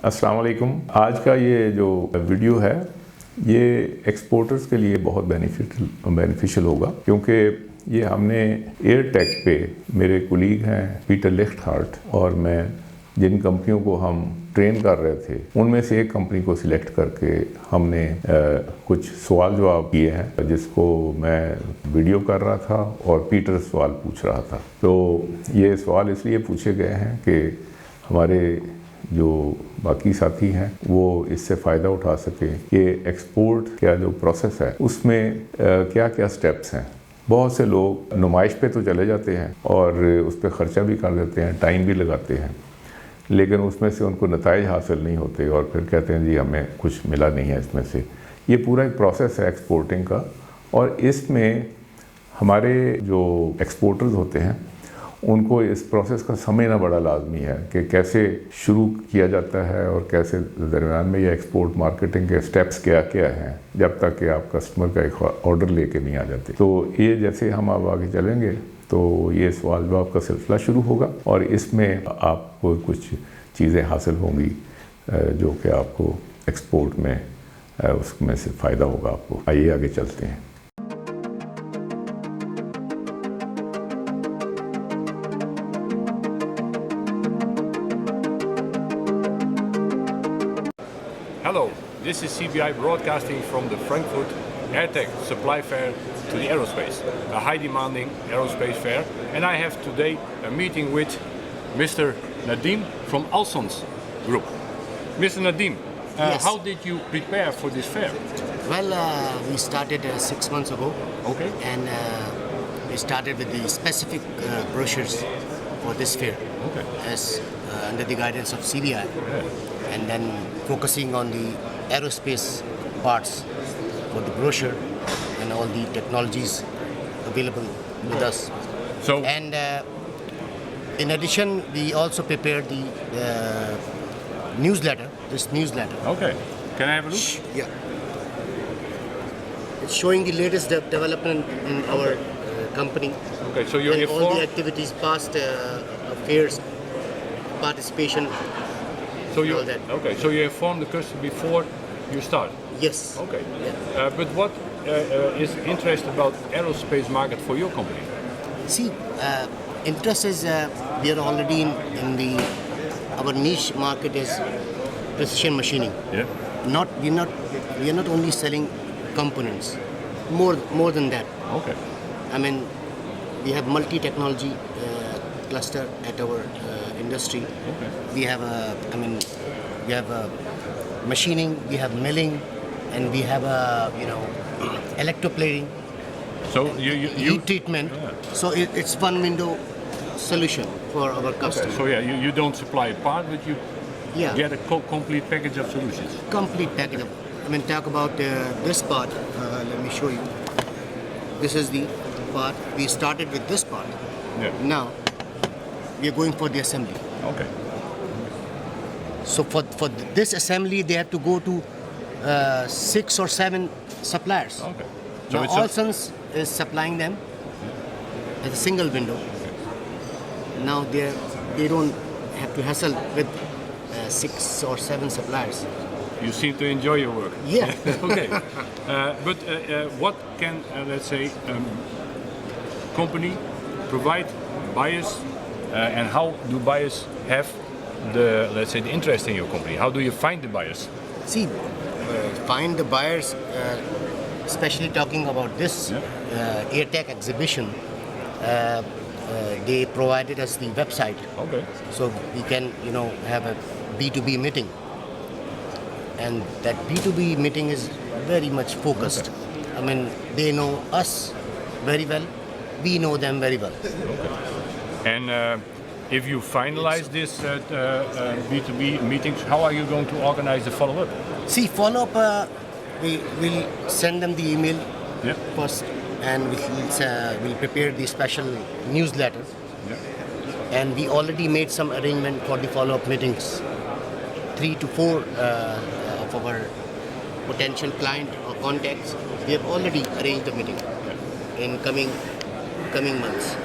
अस्सलाम वालेकुम। आज का ये जो वीडियो है ये एक्सपोर्टर्स के लिए बहुत बेनिफिशियल होगा, क्योंकि ये हमने एयरटेक पे मेरे कोलीग हैं पीटर लिख्टहार्ट और मैं जिन कंपनियों को हम ट्रेन कर रहे थे उनमें से एक कंपनी को सिलेक्ट करके हमने कुछ सवाल जवाब किए हैं, जिसको मैं वीडियो कर रहा था और पीटर सवाल पूछ रहा था। तो ये सवाल इसलिए पूछे गए हैं कि हमारे जो बाकी साथी हैं वो इससे फ़ायदा उठा सके कि एक्सपोर्ट का जो प्रोसेस है उसमें क्या क्या स्टेप्स हैं। बहुत से लोग नुमाइश पे तो चले जाते हैं और उस पर ख़र्चा भी कर देते हैं, टाइम भी लगाते हैं, लेकिन उसमें से उनको नताइज हासिल नहीं होते और फिर कहते हैं जी हमें कुछ मिला नहीं है इसमें से। ये पूरा एक प्रोसेस है एक्सपोर्टिंग का, और इसमें हमारे जो एक्सपोर्टर्स होते हैं उनको इस प्रोसेस का समझना बड़ा लाजमी है कि कैसे शुरू किया जाता है और कैसे दरमियान में ये एक्सपोर्ट मार्केटिंग के स्टेप्स क्या क्या हैं जब तक कि आप कस्टमर का एक ऑर्डर लेके नहीं आ जाते। तो ये जैसे हम अब आगे चलेंगे तो ये सवाल जवाब का सिलसिला शुरू होगा और इसमें आपको कुछ चीज़ें हासिल होंगी जो कि आपको एक्सपोर्ट में उसमें से फ़ायदा होगा आपको। आइए आगे चलते हैं। Hello, this is CBI broadcasting from the Frankfurt AirTech Supply Fair to the aerospace, a high demanding aerospace fair, and I have today a meeting with Mr. Nadim from Alsons Group. Mr. Nadim, Yes. how did you prepare for this fair? Well, we started 6 months ago, Okay. and we started with the specific brochures for this fair, Okay. as under the guidance of CBI, and then focusing on the aerospace parts for the brochure and all the technologies available with us. So, And in addition, we also prepared the newsletter. This newsletter. okay, can I have a look? Yeah. It's showing the latest development in our company Okay, so you're and all the informed. activities, past affairs, participation. So you all that. okay, so you inform the customer before you start. Yes. Okay. Yeah. But what is interest about aerospace market for your company? See, interest is we are already in the our niche market is precision machining. Yeah. We are not only selling components. More than that. Okay. I mean, we have multi-technology cluster at our industry. Okay. We have machining, we have milling, and we have electroplating, So you heat treatment. Yeah. So it's one window solution for our customers. So yeah, you don't supply a part, but you Yeah, get a complete package of solutions. complete package. I mean, talk about this part. Let me show you. This is the part. We started with this part. Yeah. Now we are going for the assembly. Okay. So for this assembly, they have to go to 6 or 7 suppliers. Okay. So Now it's Alsons is supplying them as a single window. Now they don't have to hassle with 6 or 7 suppliers. you seem to enjoy your work. Yeah. Okay. But what can let's say company provide buyers, and how do buyers have the let's say the interest in your company? How do you find the buyers? See, find the buyers, especially talking about this AirTech exhibition. They provided us the website, Okay. so we can have a B2B meeting, and that B2B meeting is very much focused. I mean, they know us very well, we know them very well. And if you finalize this B2B meetings, how are you going to organize the follow-up? See, follow-up, we will send them the email Yeah. first, and we'll prepare the special newsletter. Yeah. And we already made some arrangement for the follow-up meetings. 3 to 4 of our potential client or contacts, we have already arranged a meeting in coming months.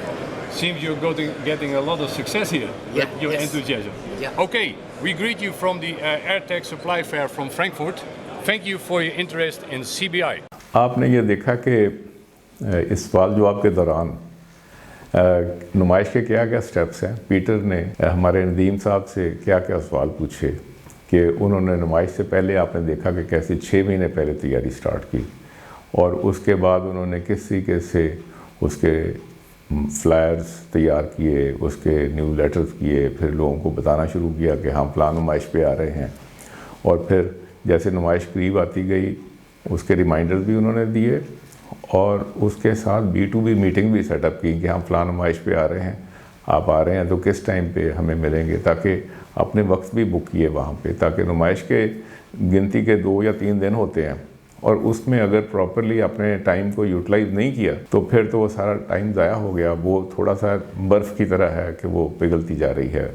Seems you're getting a lot of success here with your enthusiasm. Yeah. Okay, we greet you from the AirTech Supply Fair from Frankfurt. Thank you for your interest in CBI. आपने ये देखा कि इस सवाल जवाब के दौरान नुमाइश के क्या क्या स्टेप्स हैं। पीटर ने हमारे नदीम साहब से क्या क्या सवाल पूछे कि उन्होंने नुमाइश से पहले आपने देखा कि कैसे 6 महीने पहले तैयारी स्टार्ट की और उसके बाद उन्होंने किस तरीके से उसके फ्लायर्स तैयार किए, उसके न्यूज़ लेटर्स किए, फिर लोगों को बताना शुरू किया कि हम फलां नुमाइश पे आ रहे हैं। और फिर जैसे नुमाइश करीब आती गई उसके रिमाइंडर्स भी उन्होंने दिए और उसके साथ B2B मीटिंग भी सेटअप की कि हम फलां नुमाइश पे आ रहे हैं, आप आ रहे हैं तो किस टाइम पे हमें मिलेंगे, ताकि अपने वक्त भी बुक किए वहाँ पे, ताकि नुमाइश के गिनती के 2 या 3 दिन होते हैं और उसमें अगर प्रॉपरली अपने टाइम को यूटिलाइज नहीं किया तो फिर तो वो सारा टाइम ज़ाया हो गया। वो थोड़ा सा बर्फ़ की तरह है कि वो पिघलती जा रही है।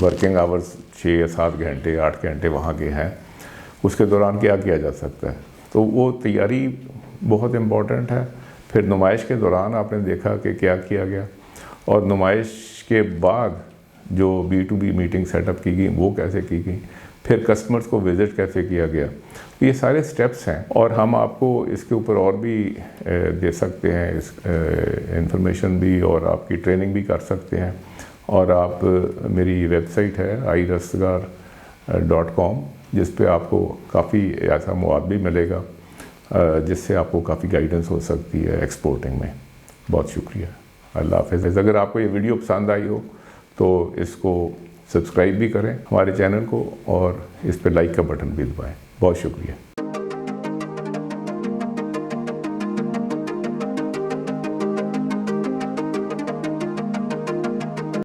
वर्किंग आवर्स 6 या 7 घंटे 8 घंटे वहाँ के हैं, उसके दौरान क्या किया जा सकता है। तो वो तैयारी बहुत इम्पॉर्टेंट है। फिर नुमाइश के दौरान आपने देखा कि क्या किया गया और नुमाइश के बाद जो B2B मीटिंग सेटअप की गई वो कैसे की गई, फिर कस्टमर्स को विज़िट कैसे किया गया। ये सारे स्टेप्स हैं और हम आपको इसके ऊपर और भी दे सकते हैं, इस इंफॉर्मेशन भी, और आपकी ट्रेनिंग भी कर सकते हैं। और आप मेरी वेबसाइट है irastgar.com जिस पे आपको काफ़ी ऐसा मवाद भी मिलेगा जिससे आपको काफ़ी गाइडेंस हो सकती है एक्सपोर्टिंग में। बहुत शुक्रिया, अल्लाह हाफ़िज़। अगर आपको ये वीडियो पसंद आई हो तो इसको सब्सक्राइब भी करें हमारे चैनल को और इस पे लाइक का बटन भी दबाएं। बहुत शुक्रिया।